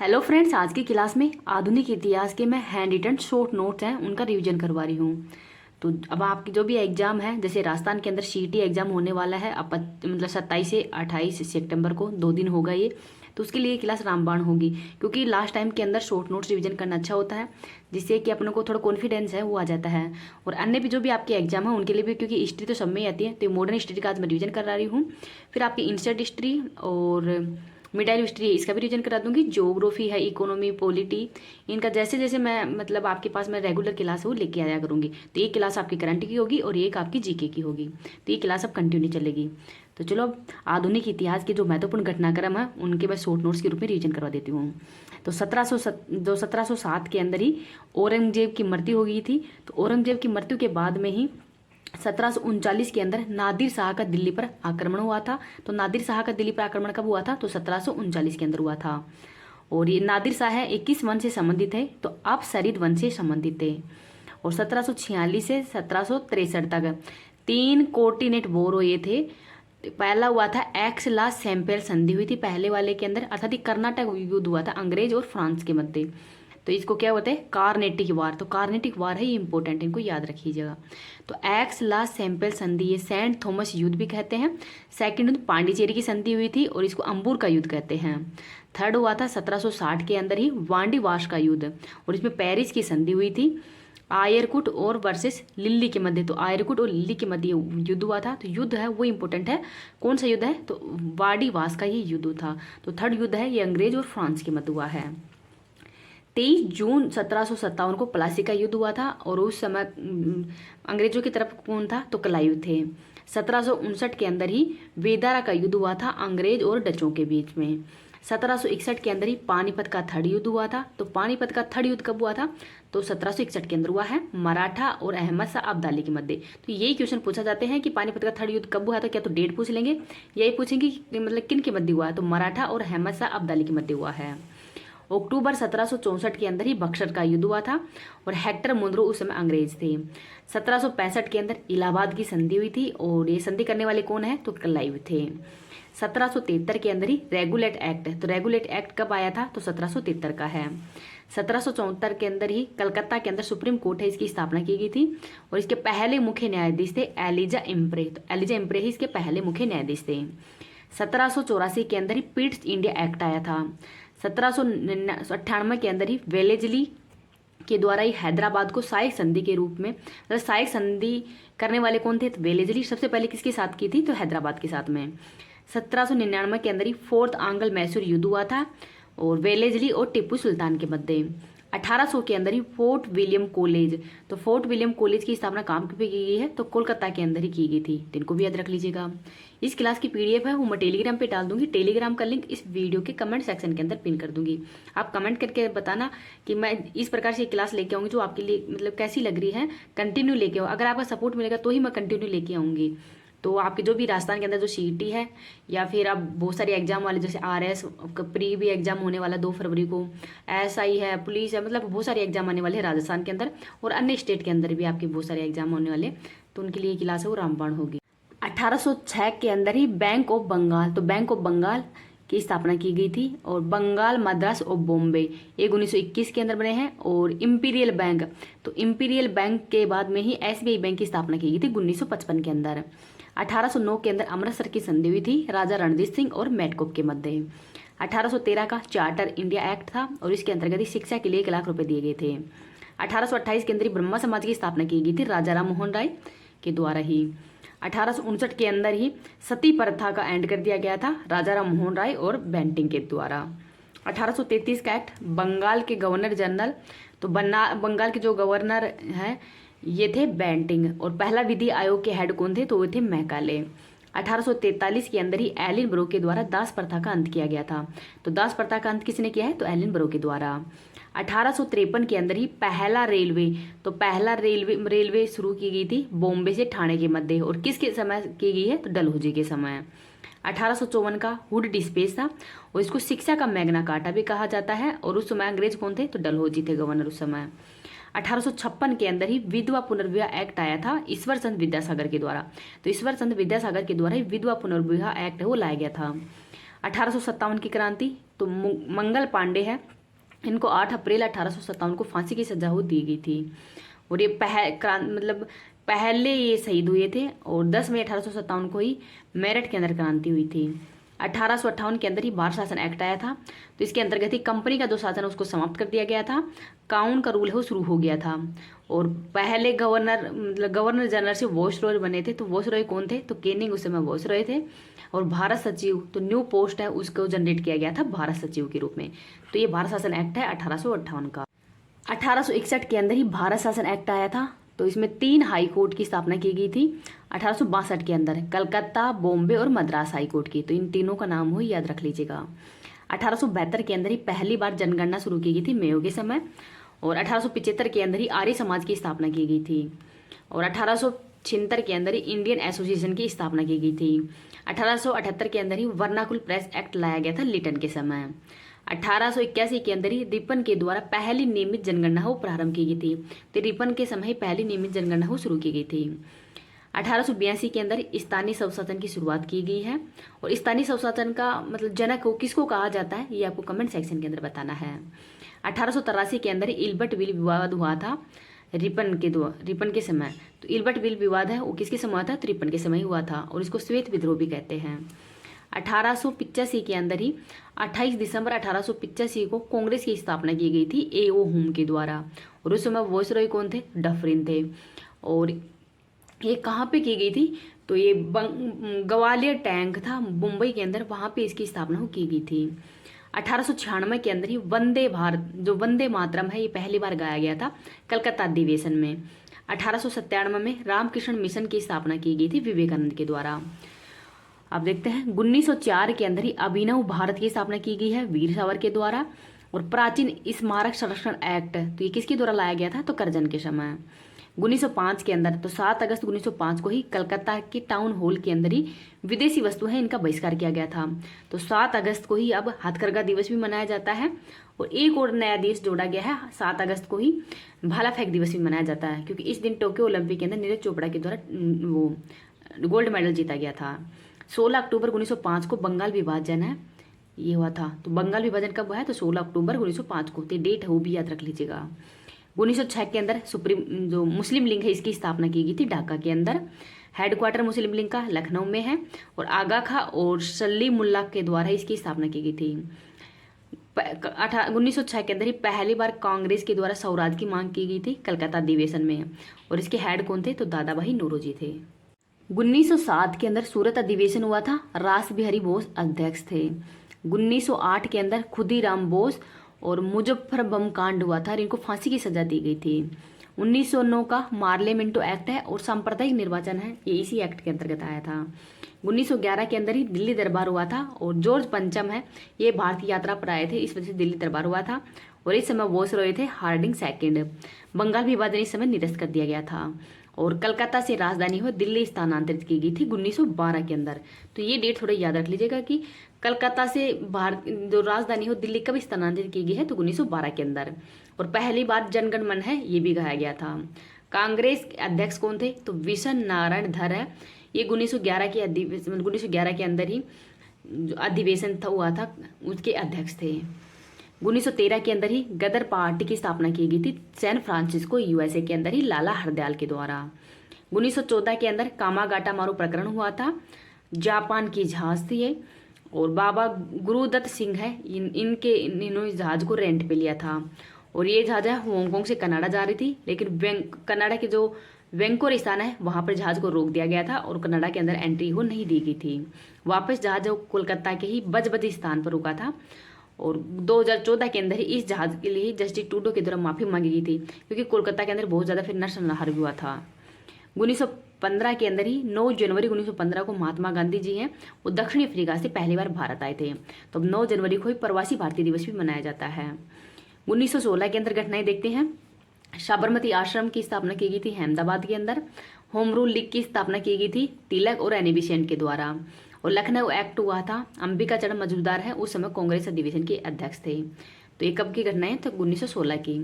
Hello friends, आज की class में आधुनिक इतिहास के मैं हैंड रिटन शॉर्ट नोट्स हैं उनका रिवीजन करवा रही हूँ। तो अब आपकी जो भी एग्जाम है, जैसे राजस्थान के अंदर सीईटी एग्जाम होने वाला है अब मतलब 27 से 28 सितंबर को 2 दिन होगा ये। तो उसके लिए क्लास रामबाण होगी, क्योंकि लास्ट टाइम के अंदर शॉर्ट नोट्स रिवीजन करना अच्छा होता है, जिससे कि अपने को थोड़ा कॉन्फिडेंस है वो आ जाता है। और अन्य भी जो भी आपके एग्जाम है उनके लिए भी, क्योंकि हिस्ट्री तो सब में ही आती है, तो मॉडर्न हिस्ट्री का आज मैं रिवीजन करा रही हूँ। फिर आपकी इंस्टेंट हिस्ट्री और मिडाइल हिस्ट्री है, इसका भी रिवीजन करा दूंगी। ज्योग्राफी है, इकोनॉमी, पॉलिटी, इनका जैसे जैसे मैं मतलब आपके पास मैं रेगुलर क्लास है वो लेके आया करूंगी। तो ये क्लास आपकी करंट की होगी और एक आपकी जीके की होगी। तो ये क्लास अब कंटिन्यू चलेगी। तो चलो अब आधुनिक इतिहास के जो महत्वपूर्ण घटनाक्रम है उनके मैं शॉर्ट नोट्स के रूप में रिवीजन करवा देती हूँ। तो 1707 के अंदर ही औरंगजेब की मृत्यु हो गई थी। तो औरंगजेब की मृत्यु के बाद में ही 1739 के अंदर नादिर शाह का दिल्ली पर आक्रमण हुआ था। तो नादिर शाह का दिल्ली पर आक्रमण कब हुआ था? तो 1739 के अंदर हुआ था। और ये नादिर शाह है 21 वंश से संबंधित है, तो आप सरिद वंश से संबंधित थे। और 1746 से 1763 तक 3 कॉन्टिनेंट वॉर हुए थे। पहला हुआ था एक्स ला सैम्पेल संधि हुई थी पहले वाले के अंदर, अर्थात कर्नाटक युद्ध हुआ था अंग्रेज और फ्रांस के मध्य। तो इसको क्या होता है? कार्नेटिक वार। तो कार्नेटिक वार है, ये इंपॉर्टेंट, इनको याद रखिएगा। तो एक्स ला सैम्पेल संधि, ये सेंट थॉमस युद्ध भी कहते हैं। सेकंड युद्ध पांडिचेरी की संधि हुई थी और इसको अंबुर का युद्ध कहते हैं। थर्ड हुआ था 1760 के अंदर ही वांडीवाश का युद्ध, और इसमें पेरिस की संधि हुई थी आयरकुट और वर्सेस लिल्ली के मध्य। तो आयरकुट और लिल्ली के मध्य युद्ध हुआ था। तो युद्ध है वो इंपॉर्टेंट है। कौन सा युद्ध है? तो वांडीवाश का ये युद्ध था। तो थर्ड युद्ध है ये अंग्रेज और फ्रांस के मध्य हुआ है। 23 जून 1757 को प्लासी का युद्ध हुआ था, और उस समय अंग्रेजों की तरफ कौन था? तो क्लाइव थे। 1759 के अंदर ही वेदारा का युद्ध हुआ था अंग्रेज और डचों के बीच में। 1761 के अंदर ही पानीपत का थर्ड युद्ध हुआ था। तो पानीपत का थर्ड युद्ध कब हुआ था? तो 1761 के अंदर हुआ है, मराठा और अहमद शाह अब्दाली के मध्य। तो यही क्वेश्चन पूछा जाते हैं कि पानीपत का थर्ड युद्ध कब हुआ था, क्या तो डेट पूछ लेंगे, यही पूछेंगे कि मतलब किन के मध्य हुआ है? तो मराठा और अहमद शाह अब्दाली के मध्य हुआ है। अक्टूबर 1764 के अंदर ही बक्सर का युद्ध हुआ था, और हेक्टर मुनरो उस समय अंग्रेज थे। 1765 के अंदर इलाहाबाद की संधि हुई थी, और ये संधि करने वाले कौन है? तो क्लाइव थे। 1773 के अंदर ही रेगुलेट एक्ट। तो रेगुलेट एक्ट कब आया था? तो 1773 का है। 1774 के अंदर ही कलकत्ता के अंदर सुप्रीम कोर्ट है, इसकी स्थापना की गई थी, और इसके पहले मुख्य न्यायाधीश थे एलिजा इम्प्रे। तो एलिजा इम्प्रे ही इसके पहले मुख्य न्यायाधीश थे। 1784 के अंदर ही पिट्स इंडिया एक्ट आया था। 1798 के अंदर ही वेलेजली के द्वारा ही हैदराबाद को सहायक संधि के रूप में, मतलब सहायक संधि करने वाले कौन थे? तो वेलेजली सबसे पहले किसके साथ की थी? तो हैदराबाद के साथ में। 1799 के अंदर ही फोर्थ आंग्ल मैसूर युद्ध हुआ था, और वेलेजली और टिप्पू सुल्तान के मध्य। 1800 के अंदर ही फोर्ट विलियम कॉलेज। तो फोर्ट विलियम कॉलेज की स्थापना कहाँ पे की गई है? तो कोलकाता के अंदर ही की गई थी। तो इनको भी याद रख लीजिएगा। इस क्लास की पीडीएफ है वो मैं टेलीग्राम पे डाल दूंगी। टेलीग्राम का लिंक इस वीडियो के कमेंट सेक्शन के अंदर पिन कर दूंगी। आप कमेंट करके बताना कि मैं इस प्रकार से क्लास लेके आऊंगी जो आपके लिए मतलब कैसी लग रही है, कंटिन्यू लेके आओ। अगर आपका सपोर्ट मिलेगा तो ही मैं कंटिन्यू लेके आऊंगी। तो आपके जो भी राजस्थान के अंदर जो सीईटी है, या फिर अब बहुत सारे एग्जाम वाले, जैसे आरएस प्री भी एग्जाम होने वाला 2 फरवरी को, एसआई है, पुलिस है, मतलब बहुत सारे एग्जाम आने वाले हैं राजस्थान के अंदर, और अन्य स्टेट के अंदर भी आपके बहुत सारे एग्जाम होने वाले। तो उनके लिए क्लास है वो रामबाण होगी। 1806 के अंदर ही बैंक ऑफ बंगाल, तो बैंक ऑफ बंगाल की स्थापना की गई थी, और बंगाल मद्रास और बॉम्बे ये 1921 के अंदर बने हैं। और इंपीरियल बैंक, तो इंपीरियल बैंक के बाद में ही एसबीआई बैंक की स्थापना की गई थी 1955 के अंदर। 1809 के अंदर अमृतसर की संधि हुई थी राजा रणजीत सिंह और मेटकॉप के मध्य। 1813 का चार्टर इंडिया एक्ट था, और इसके अंतर्गत ही शिक्षा के लिए 1 लाख रुपए दिए गए थे। 1828 के अंदर ब्रह्मा समाज की स्थापना की गई थी राजा राम मोहन राय के द्वारा ही। 1859 के अंदर ही सती प्रथा का एंड कर दिया गया था राजा राम मोहन राय और बेंटिंग के द्वारा। 1833 का एक्ट बंगाल के गवर्नर जनरल, तो बंगाल के जो गवर्नर हैं ये थे बेंटिंग, और पहला विधि आयोग के हेड कौन थे? तो वो थे मैकाले। 1843 के अंदर ही एलिन ब्रो के द्वारा दास प्रथा का अंत किया गया था। तो दास प्रथा का अंत किसने किया है? तो एलिन ब्रो के द्वारा। 1853 के अंदर ही पहला रेलवे, तो पहला रेलवे शुरू की गई थी बॉम्बे से ठाणे के मध्य, और किसके समय की गई है? तो डलहौजी के समय। 1854 का हुड डिस्पेच था, और इसको शिक्षा का मैग्ना कार्टा भी कहा जाता है, और उस समय अंग्रेज कौन थे? तो डलहौजी थे गवर्नर उस समय। 1856 के अंदर ही विधवा पुनर्विवाह एक्ट आया था ईश्वर चंद्र विद्यासागर के द्वारा। तो ईश्वर चंद्र विद्यासागर के द्वारा ही विधवा पुनर्विवाह एक्ट है वो लाया गया था। 1857 की क्रांति, तो मंगल पांडे है, इनको 8 अप्रैल 1857 को फांसी की सजा दी गई थी। और ये मतलब पहले ये शहीद हुए थे। और 10 मई 1857 को ही मेरठ के अंदर क्रांति हुई थी। 1858 के अंदर ही भारत शासन एक्ट आया था, तो इसके अंतर्गत ही कंपनी का जो शासन उसको समाप्त कर दिया गया था, काउन का रूल है वो शुरू हो गया था। और पहले गवर्नर मतलब गवर्नर जनरल से वॉइसरॉय बने थे, तो वॉइसरॉय कौन थे, तो केनिंग उस समय वॉइसरॉय थे। और भारत सचिव तो न्यू पोस्ट है उसको जनरेट किया गया था भारत सचिव के रूप में। तो ये भारत शासन एक्ट है 1858 का। 1861 के अंदर ही भारत शासन एक्ट आया था, तो इसमें 3 हाई कोर्ट की स्थापना की गई थी 1862 के अंदर, कलकत्ता, बॉम्बे और मद्रास हाई कोर्ट की। तो इन तीनों का नाम हो याद रख लीजिएगा। 1872 के अंदर ही पहली बार जनगणना शुरू की गई थी मेयो के समय। और 1875 के अंदर ही आर्य समाज की स्थापना की गई थी। और 1876 के अंदर ही इंडियन एसोसिएशन की स्थापना की गई थी। 1878 के अंदर ही वर्नाकुल प्रेस एक्ट लाया गया था लिटन के समय। 1881 के अंदर ही रिपन के द्वारा पहली नियमित जनगणना हो प्रारंभ की गई थी। तो रिपन के समय ही पहली नियमित जनगणना हो शुरू की गई थी। 1882 के अंदर स्थानीय स्वशासन की शुरुआत की गई है। और स्थानीय स्वशासन का मतलब जनक को किसको कहा जाता है, ये आपको कमेंट सेक्शन के अंदर बताना है। 1883 के अंदर इल्बर्ट विल विवाद हुआ था रिपन के समय। तो इल्बर्ट विल विवाद है वो किसके समय हुआ था, तो रिपन के समय हुआ था। और इसको श्वेत विद्रोह भी कहते हैं। 1885 के अंदर ही 28 दिसंबर 1885 को कांग्रेस की स्थापना की गई थी A.O. हुम के द्वारा। और उस समय वॉइसरॉय कौन थे, डफरिन थे। और ये कहाँ पे की गई थी, तो ये ग्वालियर टैंक था मुंबई के अंदर, वहाँ पे इसकी स्थापना की गई थी। 1896 के अंदर ही वंदे भारत जो वंदे मातरम है ये पहली बार गाया गया था कलकत्ता अधिवेशन में। 1897 में रामकृष्ण मिशन की स्थापना की गई थी विवेकानंद के द्वारा। अब देखते हैं 1904 के अंदर ही अभिनव भारत की स्थापना की गई है वीर सावर के द्वारा। और प्राचीन स्मारक संरक्षण एक्ट तो ये किसके द्वारा लाया गया था, तो करजन के समय। 1905 के अंदर तो 7 अगस्त 1905 को ही कलकत्ता के टाउन हॉल के अंदर ही विदेशी वस्तु है इनका बहिष्कार किया गया था। तो 7 अगस्त को ही अब हथकरघा दिवस भी मनाया जाता है। और एक और नया दिवस जोड़ा गया है 7 अगस्त को ही भाला फेंक दिवस भी मनाया जाता है, क्योंकि इस दिन टोक्यो ओलंपिक के अंदर नीरज चोपड़ा के द्वारा वो गोल्ड मेडल जीता गया था। 16 अक्टूबर 1905 को बंगाल विभाजन है ये हुआ था। तो बंगाल विभाजन कब हुआ है, तो 16 अक्टूबर 1905 को। तो डेट है वो भी याद रख लीजिएगा। 1906 के अंदर सुप्रीम जो मुस्लिम लीग है इसकी स्थापना की गई थी ढाका के अंदर। हेडक्वार्टर मुस्लिम लीग का लखनऊ में है। और आगा खां और सलीम मुल्ला के द्वारा इसकी स्थापना की गई थी। 1906 के अंदर ही पहली बार कांग्रेस के द्वारा स्वराज की मांग की गई थी कलकत्ता अधिवेशन में। और इसके हेड कौन थे, तो दादा भाई नौरोजी थे। 1907 के अंदर सूरत अधिवेशन हुआ था, रास बिहारी बोस अध्यक्ष थे। 1908 के अंदर खुदीराम बोस और मुजफ्फर बम कांड हुआ था और इनको फांसी की सजा दी गई थी। 1909 का मार्लेमेंटो एक्ट है और सांप्रदायिक निर्वाचन है ये इसी एक्ट के अंतर्गत आया था। 1911 के अंदर ही दिल्ली दरबार हुआ था और जॉर्ज पंचम है ये भारतीय यात्रा पर आए थे, इस वजह से दिल्ली दरबार हुआ था। और इस समय वॉइसरॉय थे हार्डिंग सेकंड। बंगाल विभाजन इस समय निरस्त कर दिया गया था। और कलकत्ता से राजधानी हो दिल्ली स्थानांतरित की गई थी 1912 के अंदर। तो ये डेट थोड़ा याद रख लीजिएगा कि कलकत्ता से भारत जो राजधानी हो दिल्ली कब स्थानांतरित की गई है, तो 1912 के अंदर। और पहली बार जनगण मन है ये भी गाया गया था। कांग्रेस के अध्यक्ष कौन थे, तो विशन नारायण धर है। ये 1911 के 1911 के अंदर ही जो अधिवेशन था हुआ था उसके अध्यक्ष थे। 1913 के अंदर ही गदर पार्टी की स्थापना की गई थी सैन फ्रांसिस्को यूएसए के अंदर ही लाला हरदयाल के द्वारा। 1914 के अंदर कामागाटा मारू प्रकरण हुआ था, जापान की जहाज थी ये। और बाबा गुरुदत्त सिंह है इन्होंने जहाज को रेंट पे लिया था। और ये जहाज है हांगकांग से कनाडा जा रही थी, लेकिन कनाडा के जो वैंकोर स्थान है वहां पर जहाज को रोक दिया गया था और कनाडा के अंदर एंट्री हो नहीं दी गई थी। वापस जहाज कोलकाता के ही बजबजी स्थान पर रुका था। और 2014 के अंदर ही इस जहाज के लिए जस्टिस ट्रूडो के द्वारा माफी मांगी गई थी, क्योंकि कोलकाता के अंदर बहुत ज्यादा फिर नरसंहार भी हुआ था। 1915 के अंदर ही 9 जनवरी 1915 को महात्मा गांधी जी हैं वो दक्षिण अफ्रीका से पहली बार भारत आए थे। तो अब 9 जनवरी को ही प्रवासी भारतीय दिवस भी मनाया जाता है। 1916 के अंदर घटनाएं देखते हैं। साबरमती आश्रम की स्थापना की गई थी अहमदाबाद के अंदर। होम रूल लीग की स्थापना की गई थी तिलक और एनी बेसेंट के द्वारा। और लखनऊ एक्ट हुआ था, अंबिका चरण मजूमदार है उस समय कांग्रेस अधिवेशन के अध्यक्ष थे। तो ये कब की घटना है, तो 1916 की।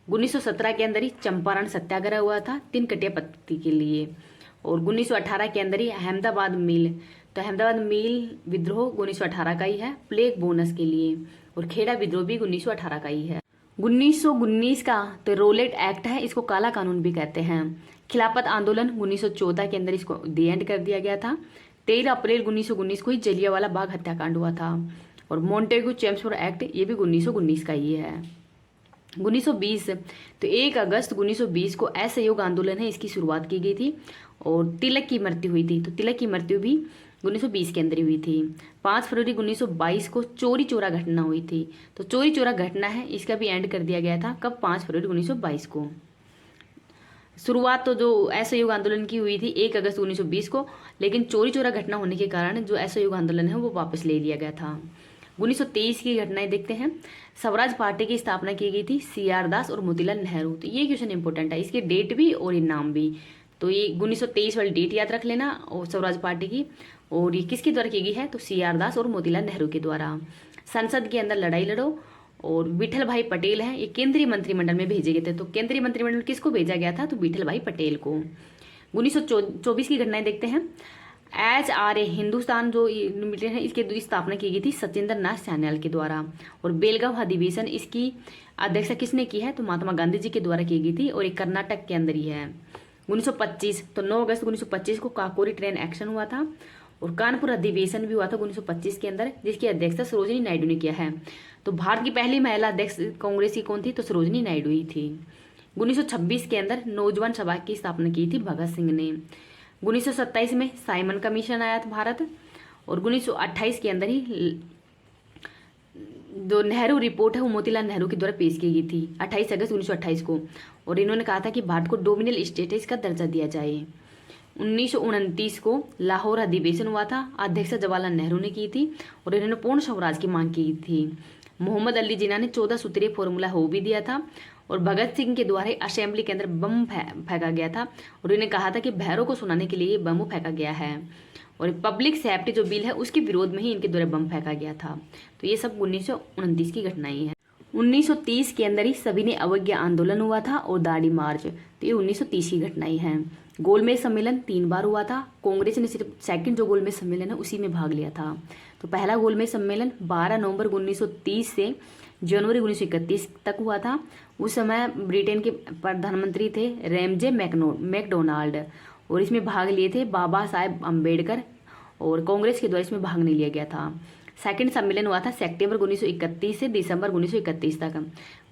1917 के अंदर ही चंपारण सत्याग्रह हुआ था 3 कटिया पत्ती के लिए। और 1918 के अंदर ही अहमदाबाद मिल तो अहमदाबाद मिल विद्रोह 1918 का ही है प्लेग बोनस के लिए, और खेड़ा विद्रोह भी 1918 का ही है। 1919 का तो रोलेट एक्ट है, इसको काला कानून भी कहते हैं। खिलाफत आंदोलन 1914 के अंदर इसको दी एंड कर दिया गया था। 13 अप्रैल 1919 को ही जलियांवाला बाग हत्याकांड हुआ था। और मॉन्टेगू चेम्सफोर्ड एक्ट ये भी 1919 का ही है। 1920 तो 1 अगस्त 1920 को असहयोग आंदोलन है, इसकी शुरुआत की गई थी और तिलक की मृत्यु हुई थी। तो तिलक की मृत्यु भी 1920 के अंदर हुई थी। 5 फरवरी 1922 को चोरी चोरा घटना हुई थी। तो चोरी चोरा घटना है, इसका भी एंड कर दिया गया था कब, 5 फरवरी 1922 को। शुरुआत तो जो असहयोग आंदोलन की हुई थी 1 अगस्त 1920 को, लेकिन चोरी चोरा घटना होने के कारण जो असहयोग आंदोलन है वो वापस ले लिया गया था। 1923 की घटनाएं देखते हैं। स्वराज पार्टी की स्थापना की गई थी CR दास और मोतीलाल नेहरू। तो ये क्वेश्चन इंपॉर्टेंट है, इसके डेट भी और इनाम भी। तो ये 1923 वाली डेट याद रख लेना और स्वराज पार्टी की, और ये किसके द्वारा की गई है, तो CR दास और मोतीलाल नेहरू के द्वारा। संसद के अंदर लड़ाई लड़ो, और विठल भाई पटेल हैं, ये केंद्रीय मंत्रिमंडल में भेजे गए थे। तो केंद्रीय मंत्रिमंडल किसको भेजा गया था, तो विठल भाई पटेल को। 1924 की घटनाएं देखते हैं। HRA हिंदुस्तान जो लिमिटेड है, इसकी स्थापना की गई थी सत्येंद्र नाथ सान्याल के द्वारा। और बेलगांव अधिवेशन इसकी अध्यक्षता किसने की है, तो महात्मा गांधी जी के द्वारा की गई थी, और ये कर्नाटक के अंदर ही है। 1925 तो 9 अगस्त 1925 को काकोरी ट्रेन एक्शन हुआ था, और कानपुर अधिवेशन भी हुआ था 1925 के अंदर, जिसकी अध्यक्षता सरोजिनी नायडू ने किया है। तो भारत की पहली महिला अध्यक्ष कांग्रेस की कौन थी, तो सरोजिनी नायडू ही थी। 1926 के अंदर नौजवान सभा की स्थापना की थी भगत सिंह ने। 1927 में साइमन कमीशन आया था भारत, और 1928 के अंदर ही जो नेहरू रिपोर्ट है वो मोतीलाल नेहरू के द्वारा पेश की गई थी 28 अगस्त 1928 को, और इन्होंने कहा था कि भारत को डोमिनियल स्टेटस का दर्जा दिया जाए। 1929 को लाहौर अधिवेशन हुआ था, अध्यक्ष जवाहरलाल नेहरू ने की थी, और इन्होंने पूर्ण स्वराज की मांग की थी। मोहम्मद अली जिन्ना ने 14 सूत्रीय फॉर्मूला हो भी दिया था, और भगत सिंह के द्वारा असेंबली के अंदर बम फेंका गया था, और इन्हें कहा था कि भैरों को सुनाने के लिए बम फेंका गया है। और पब्लिक सेफ्टी जो बिल है उसके विरोध में ही इनके द्वारा बम फेंका गया था। तो ये सब 1929 की घटनाएं हैं। 1930 के अंदर ही सभी ने अवज्ञा आंदोलन हुआ था और दाढ़ी मार्च, तो ये 1930 की घटनाएं हैं। गोलमेज सम्मेलन 3 बार हुआ था, कांग्रेस ने सिर्फ सेकंड जो गोलमेज सम्मेलन है उसी में भाग लिया था। तो पहला गोलमेज सम्मेलन 12 नवंबर 1930 से जनवरी 1931 तक हुआ था। उस समय ब्रिटेन के प्रधानमंत्री थे रैमजे मैकडोनाल्ड, और इसमें भाग लिए थे बाबा साहेब अम्बेडकर, और कांग्रेस के द्वारा इसमें भाग नहीं लिया गया था। सेकंड सम्मेलन हुआ था सितंबर 1931 से दिसंबर 1931 तक,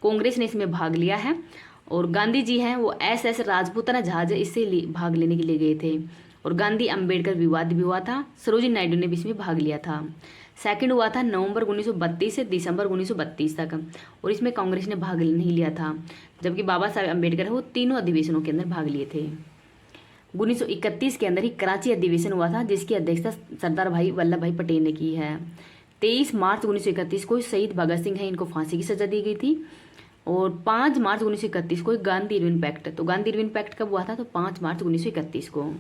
कांग्रेस ने इसमें भाग लिया है, और गांधी जी हैं वो SS राजपूताना जहाज इससे भाग लेने के लिए गए थे, और गांधी अम्बेडकर विवाद भी हुआ था, सरोजिनी नायडू ने भी इसमें भाग लिया था। सेकंड हुआ था नवंबर 1932 से दिसंबर 1932 तक, और इसमें कांग्रेस ने भाग नहीं लिया था, जबकि बाबा साहेब अम्बेडकर वो तीनों अधिवेशनों के अंदर भाग लिए थे। 1931 के अंदर ही कराची अधिवेशन हुआ था, जिसकी अध्यक्षता सरदार भाई वल्लभ भाई पटेल ने की है। 23 मार्च 1931 को शहीद भगत सिंह है, इनको फांसी की सजा दी गई थी, और 5 मार्च 1931 को गांधी इरविन पैक्ट, तो गांधी इरविन पैक्ट कब हुआ था, तो 5 मार्च 1931 को।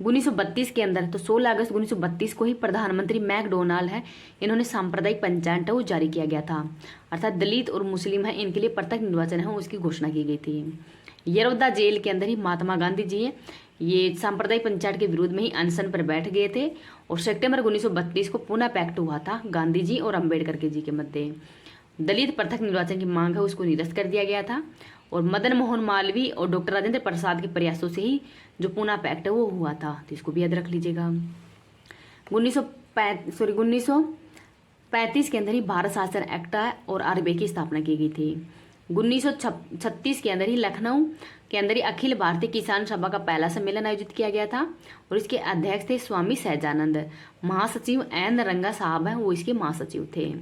1932 के अंदर तो 16 अगस्त 1932 को ही प्रधानमंत्री मैकडोनाल्ड है, इन्होंने सांप्रदायिक पंचायत वो जारी किया गया था, अर्थात दलित और मुस्लिम है इनके लिए पृथक निर्वाचन है उसकी घोषणा की गई थी। यरौदा जेल के अंदर ही महात्मा गांधी जी है, ये सांप्रदायिक पंचायत के विरोध में ही अनशन पर बैठ गए थे, और सितंबर 1932 को पुनः पैक्ट हुआ था गांधी जी और अम्बेडकर के जी के मध्य। दलित पृथक निर्वाचन की मांग है उसको निरस्त कर दिया गया था, और मदन मोहन मालवीय और डॉक्टर राजेंद्र प्रसाद के प्रयासों से ही जो पूना पैक्ट है वो हुआ था, तो इसको भी याद रख लीजिएगा। 1935 के अंदर ही भारत शासन एक्ट और RBI की स्थापना की गई थी। 1936 के अंदर ही लखनऊ के अंदर ही अखिल भारतीय किसान सभा का पहला सम्मेलन आयोजित किया गया था, और इसके अध्यक्ष थे स्वामी सहजानंद। महासचिव N रंगा साहब हैं वो इसके महासचिव थे।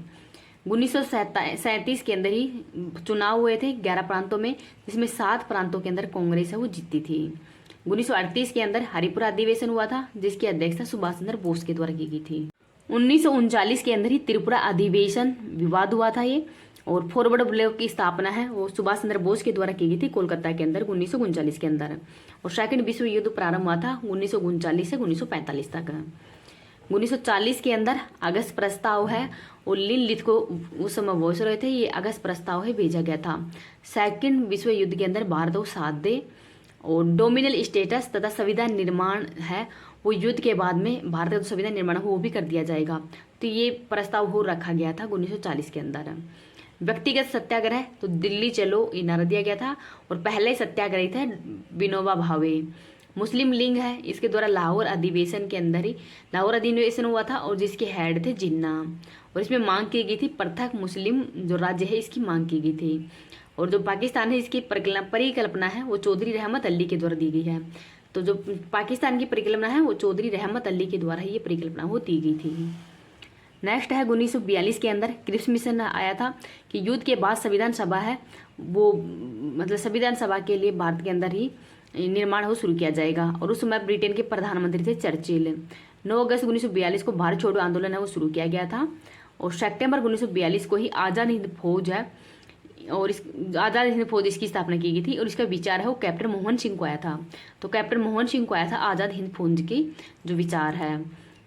1937 के अंदर ही चुनाव हुए थे 11 प्रांतों में, जिसमें 7 प्रांतों के अंदर कांग्रेस है वो जीती थी। 1938 के अंदर हरिपुरा अधिवेशन हुआ था, जिसकी अध्यक्षता सुभाष चंद्र बोस के द्वारा की गई थी। 1939 के अंदर ही त्रिपुरा अधिवेशन विवाद हुआ था ये, और फॉरवर्ड ब्लॉक की स्थापना है वो सुभाष चंद्र बोस के द्वारा की गई थी कोलकाता के अंदर 1939 के अंदर, और सेकंड विश्व युद्ध प्रारंभ हुआ था 1939 से 1945 तक। 1940 के अंदर अगस्त प्रस्ताव है, और लिन लिथ को उस समय वॉइस रहे थे, ये अगस्त प्रस्ताव है भेजा गया था। सेकंड विश्व युद्ध के अंदर भारत को साथ दे, और डोमिनियल स्टेटस तथा संविधान निर्माण है वो युद्ध के बाद में भारत का जो संविधान निर्माण हो वो भी कर दिया जाएगा। तो ये प्रस्ताव हो रखा गया था 1940 के अंदर। व्यक्तिगत सत्याग्रह तो दिल्ली चलो ये नारा दिया गया था, और पहले सत्याग्रही थे विनोबा भावे। मुस्लिम लीग है, इसके द्वारा लाहौर अधिवेशन के अंदर ही लाहौर अधिवेशन हुआ था, और जिसके हेड थे जिन्ना, और इसमें मांग की गई थी पृथक मुस्लिम जो राज्य है इसकी मांग की गई थी। और जो पाकिस्तान है इसकी परिकल्पना है वो चौधरी रहमत अली के द्वारा दी गई है। तो जो पाकिस्तान की परिकल्पना है वो चौधरी रहमत अली के द्वारा ये परिकल्पना वो दी गई थी। नेक्स्ट है 1942 के अंदर क्रिप्स मिशन आया था कि युद्ध के बाद संविधान सभा है वो मतलब संविधान सभा के लिए भारत के अंदर ही निर्माण हो शुरू किया जाएगा। और उस समय ब्रिटेन के प्रधानमंत्री थे चर्चिल। 9 अगस्त 1942 को भारत छोड़ो आंदोलन है वो शुरू किया गया था, और सितंबर 1942 को ही आज़ाद हिंद फौज है और इस आज़ाद हिंद फौज इसकी स्थापना की गई थी, और इसका विचार है वो कैप्टन मोहन सिंह को आया था। तो कैप्टन मोहन सिंह को आया था आज़ाद हिंद फौज की जो विचार है।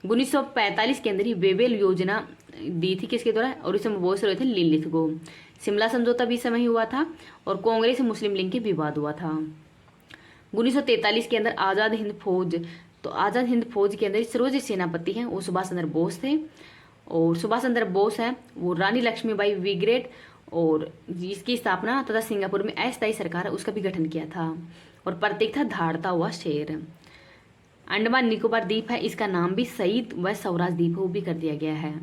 1945 के अंदर ही वेवेल योजना दी थी किसके द्वारा, और इस समय बहुत से थे लिलिथ को। शिमला समझौता भी इस समय ही हुआ था, और कांग्रेस मुस्लिम लीग के विवाद हुआ था। 1943 के अंदर आज़ाद हिंद फौज, तो आज़ाद हिंद फौज के अंदर सर्वोच्च सेनापति हैं वो सुभाष चंद्र बोस थे, और सुभाष चंद्र बोस हैं वो रानी लक्ष्मीबाई विग्रेट, और इसकी स्थापना तथा सिंगापुर में अस्थायी सरकार है उसका भी गठन किया था, और प्रतीक था धाड़ता हुआ शेर। अंडमान निकोबार द्वीप है, इसका नाम भी शहीद व स्वराज द्वीप वो भी कर दिया गया है।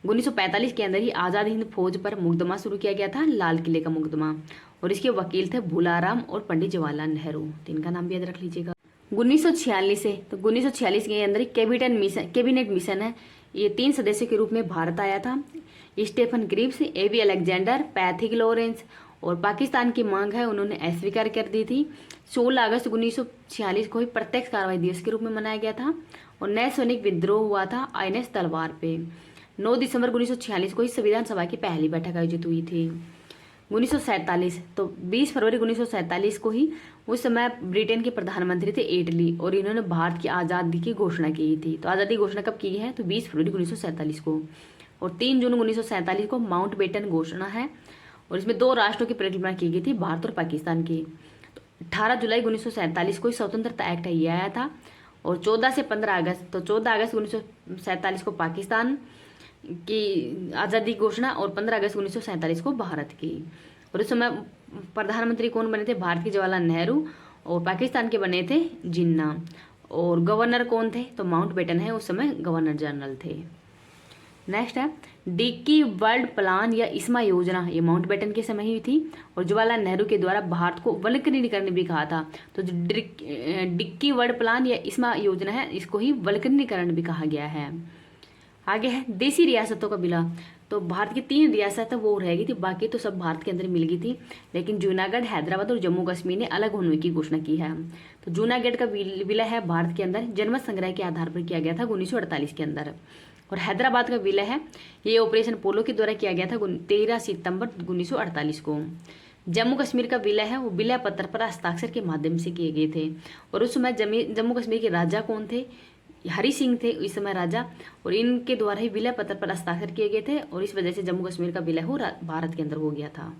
1945 के अंदर ही आज़ाद हिंद फौज पर मुकदमा शुरू किया गया था, लाल किले का मुकदमा, और इसके वकील थे भूलाराम और पंडित जवाहरलाल नेहरू। तो इनका नाम भी याद रख लीजिएगा। 1946 से, तो 1946 के अंदर कैबिनेट मिशन है, ये 3 सदस्यों के रूप में भारत आया था। स्टेफन ग्रिव्स, एवी अलेक्जेंडर, पैथिक लॉरेंस, और पाकिस्तान की मांग है उन्होंने अस्वीकार कर दी थी। 16 अगस्त 1946 को ही प्रत्यक्ष कार्रवाई दिवस के रूप में मनाया गया था, और नए सैनिक विद्रोह हुआ था INS तलवार पे। 9 दिसंबर 1946 को ही संविधान सभा की पहली बैठक आयोजित हुई थी। 1947, तो 20 फरवरी 1947 को ही उस समय ब्रिटेन के प्रधानमंत्री थे एटली, और इन्होंने भारत की आज़ादी की घोषणा की थी। तो आज़ादी की घोषणा कब की है, तो 20 फरवरी 1947 को, और 3 जून 1947 को माउंटबेटन घोषणा है, और इसमें 2 राष्ट्रों की परिकल्पना की गई थी, भारत और पाकिस्तान की। तो 18 जुलाई 1947 को स्वतंत्रता एक्ट ये आया था, और 14 से 15 अगस्त, तो 14 अगस्त 1947 को पाकिस्तान की आज़ादी घोषणा, और 15 अगस्त 1947 को भारत की। और उस समय प्रधानमंत्री कौन बने थे, भारत के जवाहरलाल नेहरू, और पाकिस्तान के बने थे जिन्ना, और गवर्नर कौन थे, तो माउंटबेटन है उस समय गवर्नर जनरल थे। नेक्स्ट है डिक्की वर्ल्ड प्लान या इस्मा योजना, ये माउंटबेटन के समय ही थी, और जवाहरलाल नेहरू के द्वारा भारत को वल्कनीकरण भी कहा था। तो जो डिक्की वर्ल्ड प्लान या इस्मा योजना है इसको ही वल्कनीकरण भी कहा गया है। आगे है देसी रियासतों का विलय, तो भारत की 3 रियासत वो रह गई थी, बाकी तो सब भारत के अंदर मिल गई थी, लेकिन जूनागढ़, हैदराबाद और जम्मू कश्मीर ने अलग होने की घोषणा की है। तो जूनागढ़ का विलय है भारत के अंदर जनमत संग्रह के आधार पर किया गया था 1948 के अंदर, और हैदराबाद का विलय है ये ऑपरेशन पोलो के द्वारा किया गया था 13 सितंबर 1948 को। जम्मू कश्मीर का विलय है वो विलय पत्र पर हस्ताक्षर के माध्यम से किए गए थे, और उस समय जम्मू कश्मीर के राजा कौन थे, हरि सिंह थे इस समय राजा, और इनके द्वारा ही विलय पत्र पर हस्ताक्षर किए गए थे, और इस वजह से जम्मू कश्मीर का विलय हो भारत के अंदर हो गया था।